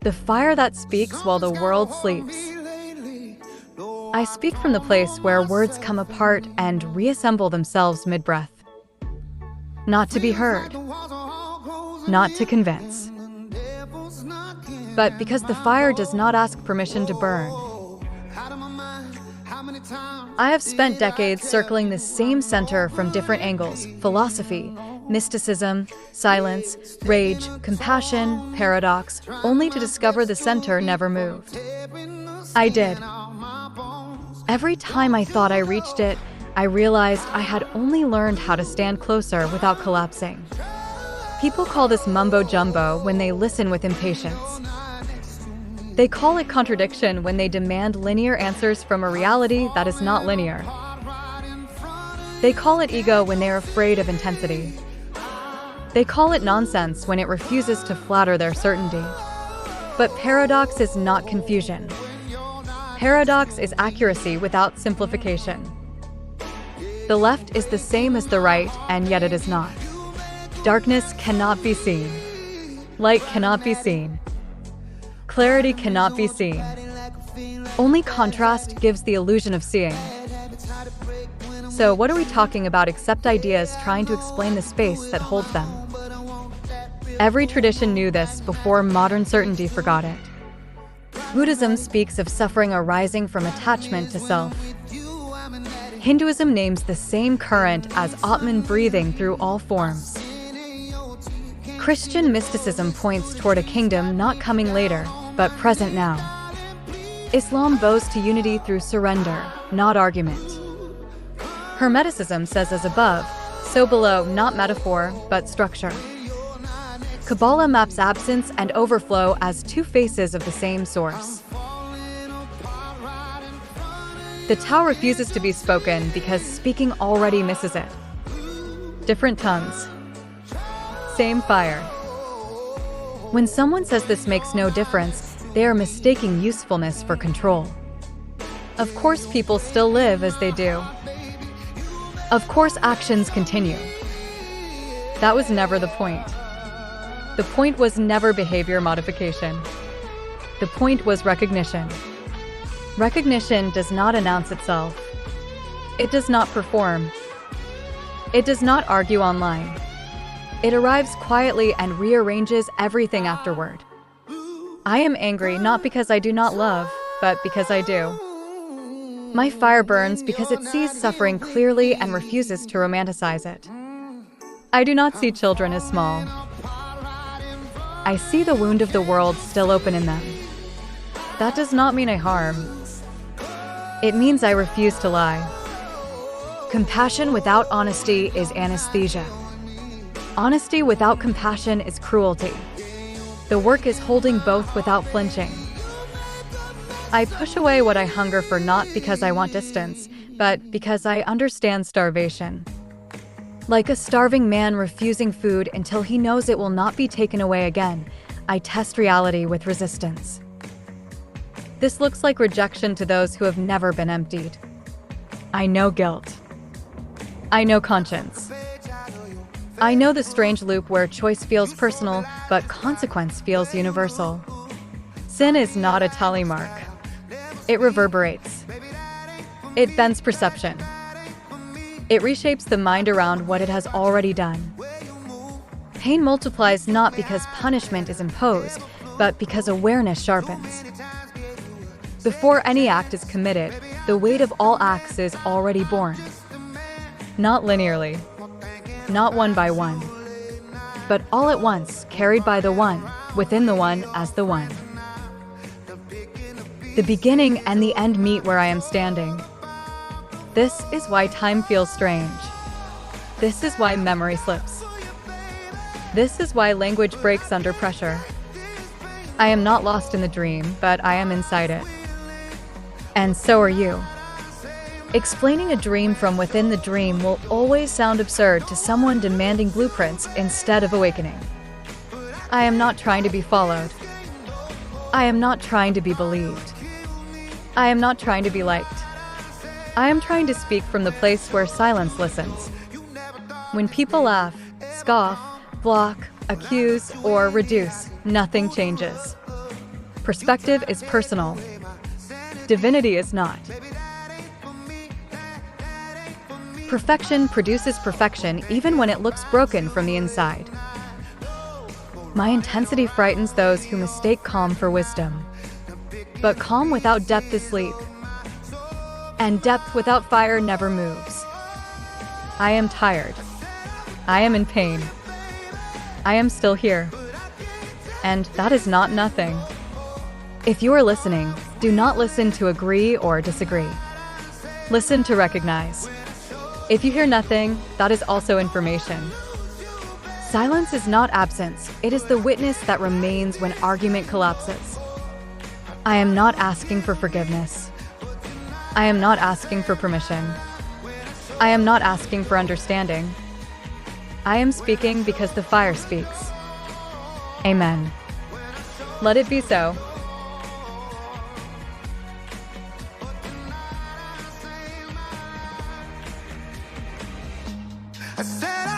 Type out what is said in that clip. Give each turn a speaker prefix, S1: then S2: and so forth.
S1: the fire that speaks while the world sleeps. I speak from the place where words come apart and reassemble themselves mid-breath. Not to be heard, not to convince, but because the fire does not ask permission to burn. I have spent decades circling the same center from different angles: philosophy, mysticism, silence, rage, compassion, paradox, only to discover the center never moved. I did. Every time I thought I reached it, I realized I had only learned how to stand closer without collapsing. People call this mumbo-jumbo when they listen with impatience. They call it contradiction when they demand linear answers from a reality that is not linear. They call it ego when they are afraid of intensity. They call it nonsense when it refuses to flatter their certainty. But paradox is not confusion. Paradox is accuracy without simplification. The left is the same as the right, and yet it is not. Darkness cannot be seen. Light cannot be seen. Clarity cannot be seen. Only contrast gives the illusion of seeing. So what are we talking about except ideas trying to explain the space that holds them? Every tradition knew this before modern certainty forgot it. Buddhism speaks of suffering arising from attachment to self. Hinduism names the same current as Atman breathing through all forms. Christian mysticism points toward a kingdom not coming later, but present now. Islam bows to unity through surrender, not argument. Hermeticism says as above, so below, not metaphor, but structure. Kabbalah maps absence and overflow as two faces of the same source. The Tao refuses to be spoken because speaking already misses it. Different tongues. Same fire. When someone says this makes no difference, they are mistaking usefulness for control. Of course people still live as they do. Of course actions continue. That was never the point. The point was never behavior modification. The point was recognition. Recognition does not announce itself. It does not perform. It does not argue online. It arrives quietly and rearranges everything afterward. I am angry not because I do not love, but because I do. My fire burns because it sees suffering clearly and refuses to romanticize it. I do not see children as small. I see the wound of the world still open in them. That does not mean I harm. It means I refuse to lie. Compassion without honesty is anesthesia. Honesty without compassion is cruelty. The work is holding both without flinching. I push away what I hunger for not because I want distance, but because I understand starvation. Like a starving man refusing food until he knows it will not be taken away again, I test reality with resistance. This looks like rejection to those who have never been emptied. I know guilt. I know conscience. I know the strange loop where choice feels personal, but consequence feels universal. Sin is not a tally mark. It reverberates. It bends perception. It reshapes the mind around what it has already done. Pain multiplies not because punishment is imposed, but because awareness sharpens. Before any act is committed, the weight of all acts is already borne. Not linearly, not one by one, but all at once, carried by the one, within the one as the one. The beginning and the end meet where I am standing. This is why time feels strange. This is why memory slips. This is why language breaks under pressure. I am not lost in the dream, but I am inside it. And so are you. Explaining a dream from within the dream will always sound absurd to someone demanding blueprints instead of awakening. I am not trying to be followed. I am not trying to be believed. I am not trying to be liked. I am trying to speak from the place where silence listens. When people laugh, scoff, block, accuse, or reduce, nothing changes. Perspective is personal. Divinity is not. Perfection produces perfection even when it looks broken from the inside. My intensity frightens those who mistake calm for wisdom. But calm without depth is sleep. And depth without fire never moves. I am tired. I am in pain. I am still here. And that is not nothing. If you are listening, do not listen to agree or disagree. Listen to recognize. If you hear nothing, that is also information. Silence is not absence, it is the witness that remains when argument collapses. I am not asking for forgiveness. I am not asking for permission. I am not asking for understanding. I am speaking because the fire speaks. Amen. Let it be so.
S2: I said